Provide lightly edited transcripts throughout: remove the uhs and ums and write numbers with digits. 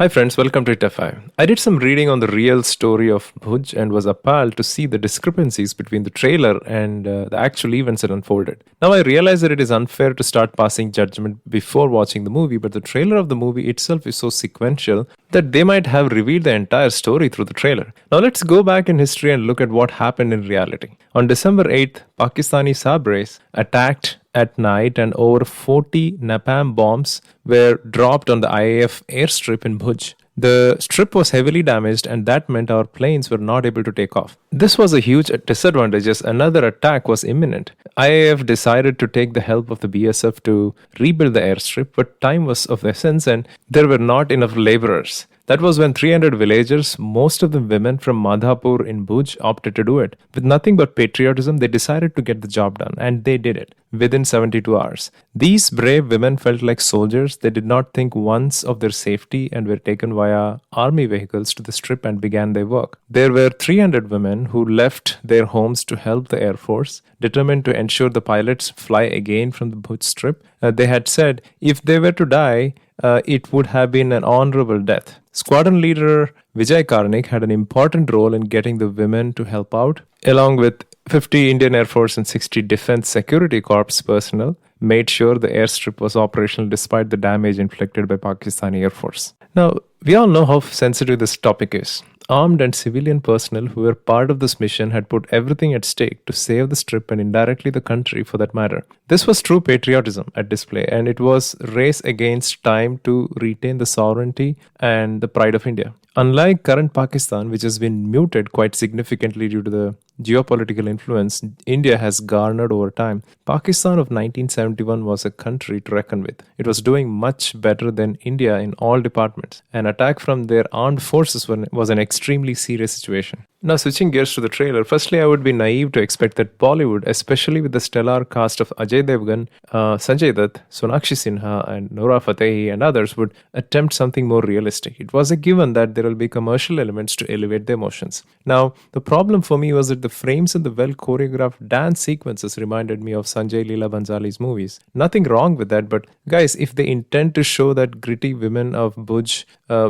Hi friends, welcome to Jetha. I did some reading on the real story of Bhuj and was appalled to see the discrepancies between the trailer and the actual events that unfolded. Now I realize that it is unfair to start passing judgment before watching the movie, but the trailer of the movie itself is so sequential that they might have revealed the entire story through the trailer. Now let's go back in history and look at what happened in reality. On December 8th, Pakistani Sabres attacked at night and over 40 napalm bombs were dropped on the IAF airstrip in Bhuj. The strip was heavily damaged and that meant our planes were not able to take off. This was a huge disadvantage as another attack was imminent. IAF decided to take the help of the BSF to rebuild the airstrip, but time was of essence and there were not enough laborers. That was when 300 villagers, most of them women from Madharparya in Bhuj, opted to do it. With nothing but patriotism, they decided to get the job done, and they did it within 72 hours. These brave women felt like soldiers. They did not think once of their safety and were taken via army vehicles to the strip and began their work. There were 300 women who left their homes to help the Air Force, determined to ensure the pilots fly again from the Bhuj strip. They had said if they were to die, it would have been an honorable death. Squadron leader Vijay Karnik had an important role in getting the women to help out, along with 50 Indian Air Force and 60 Defense Security Corps personnel, made sure the airstrip was operational despite the damage inflicted by Pakistani Air Force. Now, we all know how sensitive this topic is. Armed and civilian personnel who were part of this mission had put everything at stake to save the strip and indirectly the country for that matter. This was true patriotism at display, and it was race against time to retain the sovereignty and the pride of India. Unlike current Pakistan, which has been muted quite significantly due to the geopolitical influence India has garnered over time, Pakistan of 1971 was a country to reckon with. It was doing much better than India in all departments. An attack from their armed forces was an extremely serious situation. Now, switching gears to the trailer, firstly, I would be naive to expect that Bollywood, especially with the stellar cast of Ajay Devgan, Sanjay Dutt, Sonakshi Sinha, and Nora Fatehi, and others, would attempt something more realistic. It was a given that there will be commercial elements to elevate the emotions. Now, the problem for me was that the frames and the well choreographed dance sequences reminded me of Sanjay Leela Bhansali's movies. Nothing wrong with that, but guys, if they intend to show that gritty women of Bhuj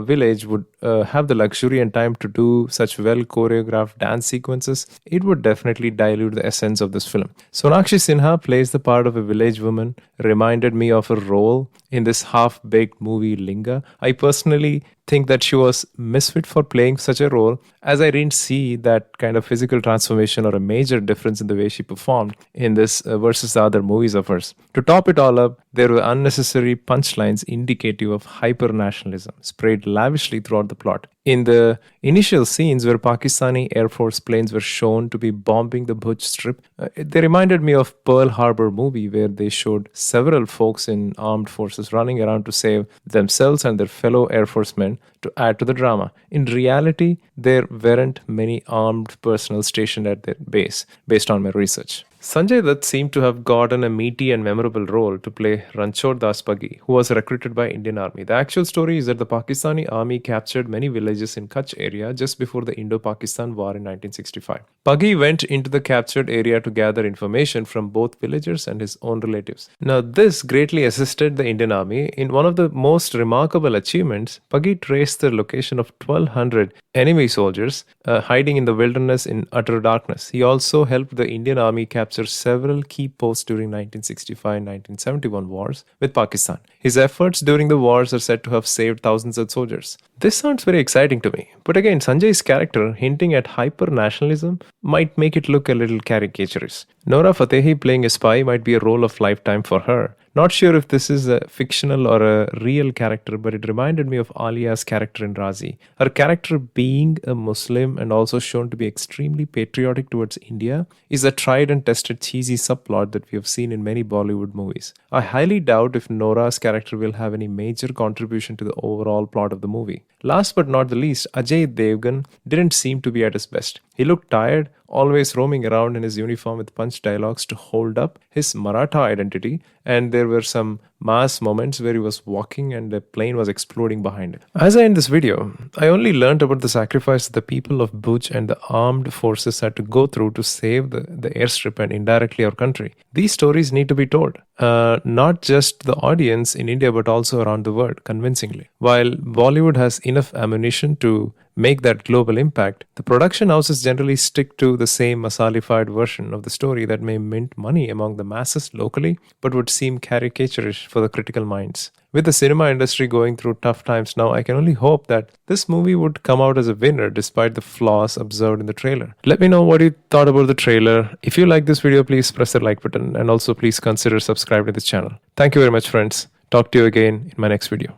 village would have the luxury and time to do such well choreographed dance sequences, it would definitely dilute the essence of this film. Sonakshi Sinha plays the part of a village woman, reminded me of a role in this half-baked movie Linga. I personally think that she was misfit for playing such a role, as I didn't see that kind of physical transformation or a major difference in the way she performed in this versus the other movies of hers. To top it all up, there were unnecessary punchlines indicative of hyper-nationalism sprayed lavishly throughout the plot. In the initial scenes where Pakistani Air Force planes were shown to be bombing the Bhuj strip, they reminded me of Pearl Harbor movie where they showed several folks in armed forces running around to save themselves and their fellow Air Force men to add to the drama. In reality, there weren't many armed personnel stationed at their base, based on my research. Sanjay Dutt seemed to have gotten a meaty and memorable role to play Ranchordas Pagi, who was recruited by Indian Army. The actual story is that the Pakistani Army captured many villages in Kutch area just before the Indo-Pakistan War in 1965. Pagi went into the captured area to gather information from both villagers and his own relatives. Now, this greatly assisted the Indian Army. In one of the most remarkable achievements, Pagi traced the location of 1,200 enemy soldiers hiding in the wilderness in utter darkness. He also helped the Indian Army capture several key posts during 1965-1971 wars with Pakistan. His efforts during the wars are said to have saved thousands of soldiers. This sounds very exciting to me, but again, Sanjay's character hinting at hyper-nationalism might make it look a little caricaturous. Nora Fatehi playing a spy might be a role of lifetime for her. Not sure if this is a fictional or a real character, but it reminded me of Alia's character in Razi. Her character being a Muslim and also shown to be extremely patriotic towards India is a tried and tested cheesy subplot that we have seen in many Bollywood movies. I highly doubt if Nora's character will have any major contribution to the overall plot of the movie. Last but not the least, Ajay Devgan didn't seem to be at his best. He looked tired, always roaming around in his uniform with punch dialogues to hold up his Maratha identity, and there were some mass moments where he was walking and a plane was exploding behind him. As I end this video, I only learned about the sacrifice the people of Bhuj and the armed forces had to go through to save the airstrip and indirectly our country. These stories need to be told, not just the audience in India but also around the world, convincingly. While Bollywood has enough ammunition to make that global impact, the production houses generally stick to the same masalified version of the story that may mint money among the masses locally but would seem caricaturish for the critical minds. With the cinema industry going through tough times now, I can only hope that this movie would come out as a winner despite the flaws observed in the trailer. Let me know what you thought about the trailer. If you like this video, please press the like button and also please consider subscribing to this channel. Thank you very much, friends. Talk to you again in my next video.